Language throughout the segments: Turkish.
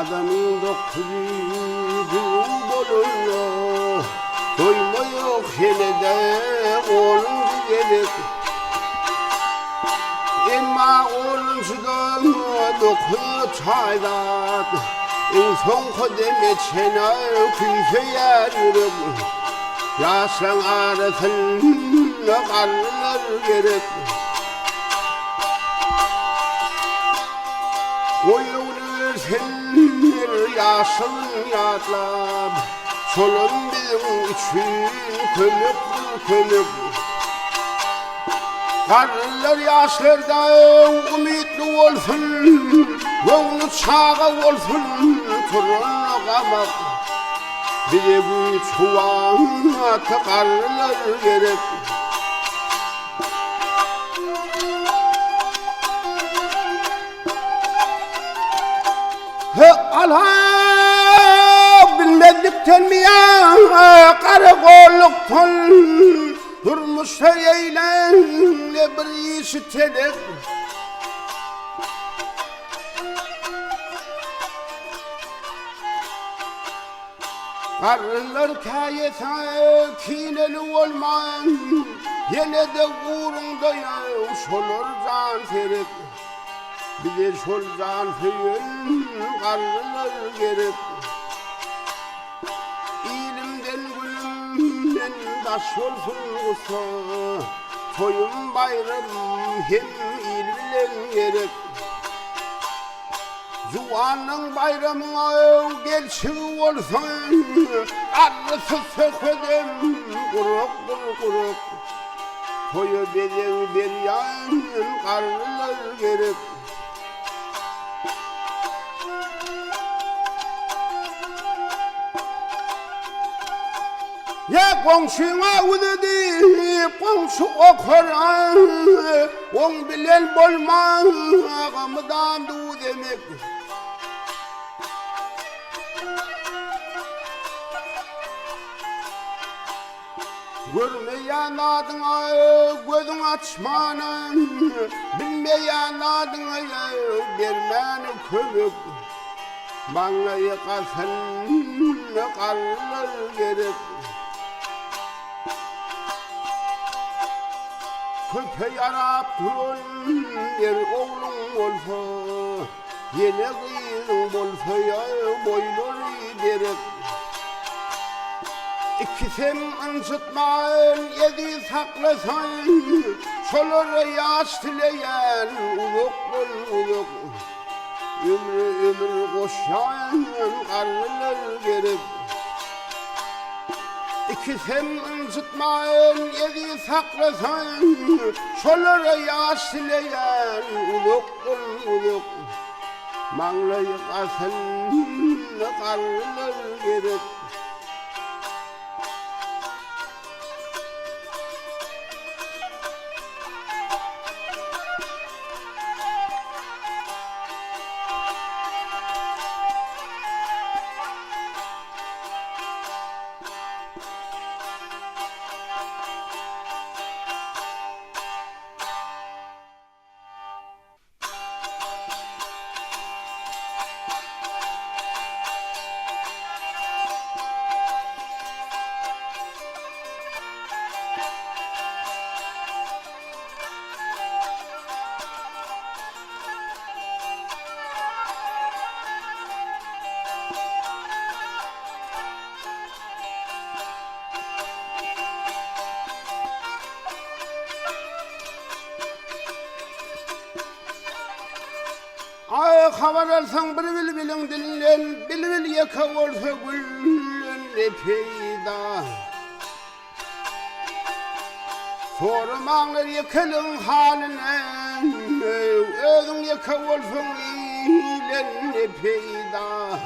adamın doktoru bolur doyma yok hele de oğlum gidelim emma oğlumsudan dokuyor çaydan son kodeme çena küfeye yürüp yaşlan arasında karlar gerek Oyunur senler yaşın yatlam Solun bizim için könük Karlar yaşlarda ümitli olsun Yolunu çağa olsun Turunla kamak Bize bu çuvana karlar gerek Allah bilmedikten mi ya karakolluktan durmuşsa eyle bir işi telek karılar kayete kineli olman yine de uğrunda ya solur can ferek bize solcan feyin karılar gerek İlimden gülümden taş olsun olsa Toyum bayram hem il bilen gerek Juvanın bayramına gelçi olsun Arısı sökvedem kuruk Toyu beden bir yan karılar gerek Ya komşuna udedi, komşu okura On bilen bolma, gamıdan du demek Görmeyen adına gözün açmanın Bilmeyen adına vermen köpük Bana yıkasın karlar gerek Köpe yarap durun yer oğlum olsa Yine kıyın bolsa ya boyları gerek İkisem ansıtmayın yedi saklasan Solur yaş dileyen uzak Ömrü koşan karlar gerek İkisem ansıtmayın yedi saklasan Solur yaş dileyen uzak Mağlayı kasın karlar gerek Ay haber alsan bir bilbilin dillen Bilbil yaka olsa güllün ne peyda Sormanlar yakalın haline Özün yaka olsun ilen ne peyda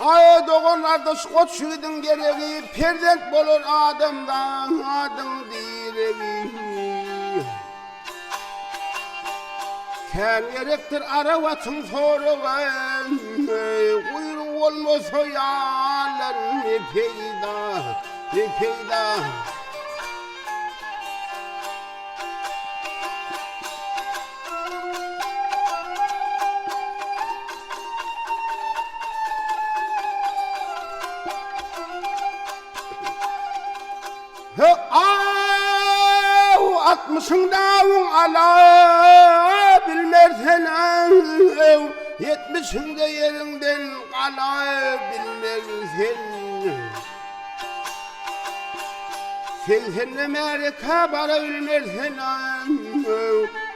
Ay doğan ardaş koçuydun gereği Perdent bolur adamdan adım direği Ken gerektir aravatın soruğun Kuyruğu olmasa yağlar ne peyda peyda. Altmışındağın ala bilmersen, 70'inde yerinden kala bilmersen. 80'de Amerika bara bilmersen,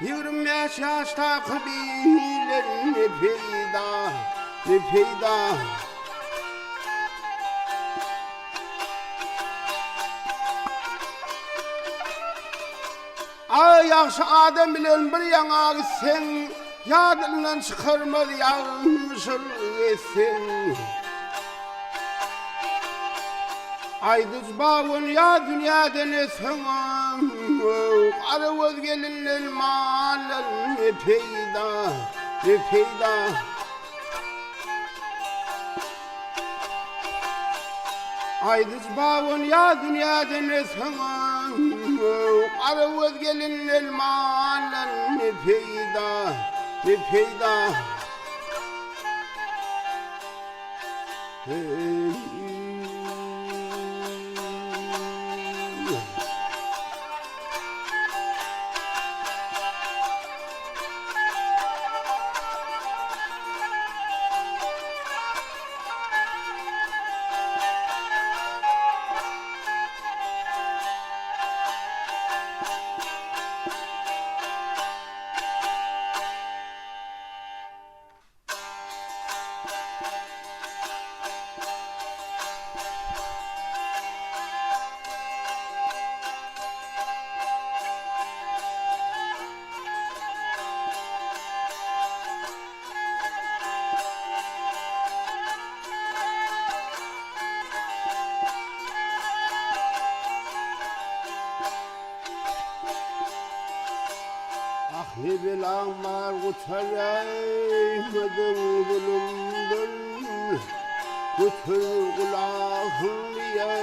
25 yaşta kıbilen ne peyda, ne peyda. Ay yaxşı adam bilen bir yana gitsen, yadından çıkarmadı yanlışır etsen. Ay düz bağın ya dünyadan etsen, karı özgelinler mağalar ne peyda, ne peyda. Ay düz bağın ya dünyadan etsen, arı özgelinler mağalar ne peyda, ne peyda. Ne belan var kurtaraymadın bulundun, götür kulağın diye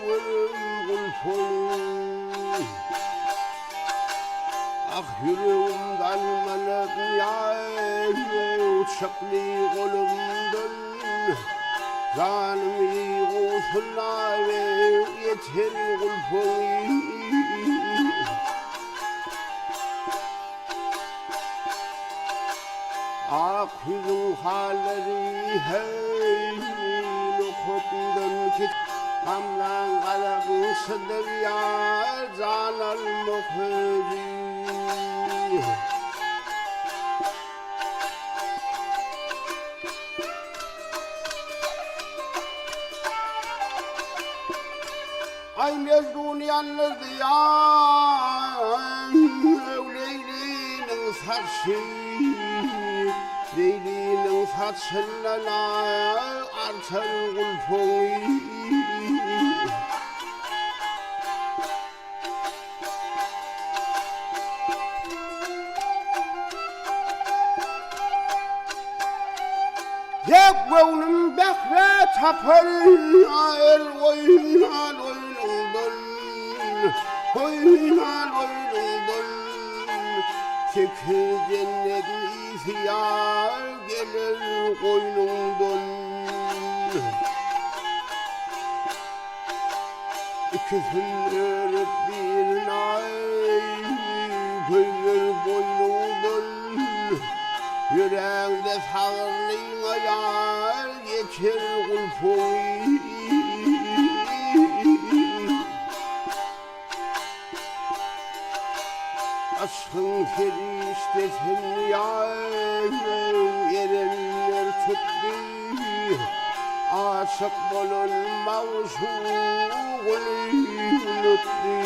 vurun kulpun. Ah yüreğim dalmalık ya uçaklı kolumdun, canımı kusunla yeter kulpun. Akülün halleri hey lokutun kit kamlan kalakın sıdır ya canan mukhri. Ay mezun yalnız ya Leylinin saçı, Leylinin saçına artar kulpun. Yek gönlüm bekle tapar er oynar oynundun, oynar oynundun. Çekil cennet ihtiyar gelir koynumdun. İkisini örüp bir nay koyulur boynumdun. Yüreğinde sağırlığın ayar geçer kulpun. Aşkın feriştesin yar erenler tuttu. Aşık bulunmak şuğunu unuttu.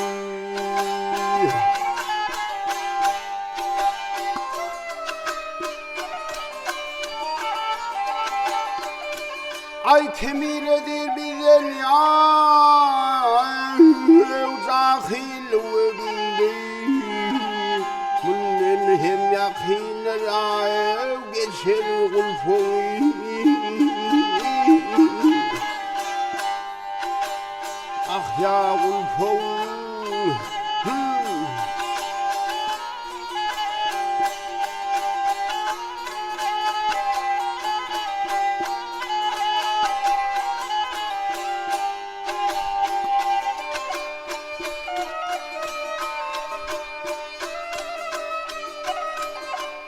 Ay kemiredir bilen yar cahil öldü. Bunun hem yakinler geçer kulpun. Ah Ya kulfum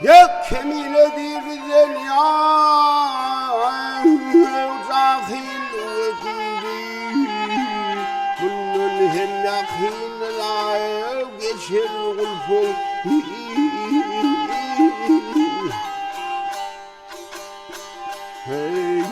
Ya kemiledir güzel ya Zahil vendi Bunun hem yakınla geçer kulfum Hey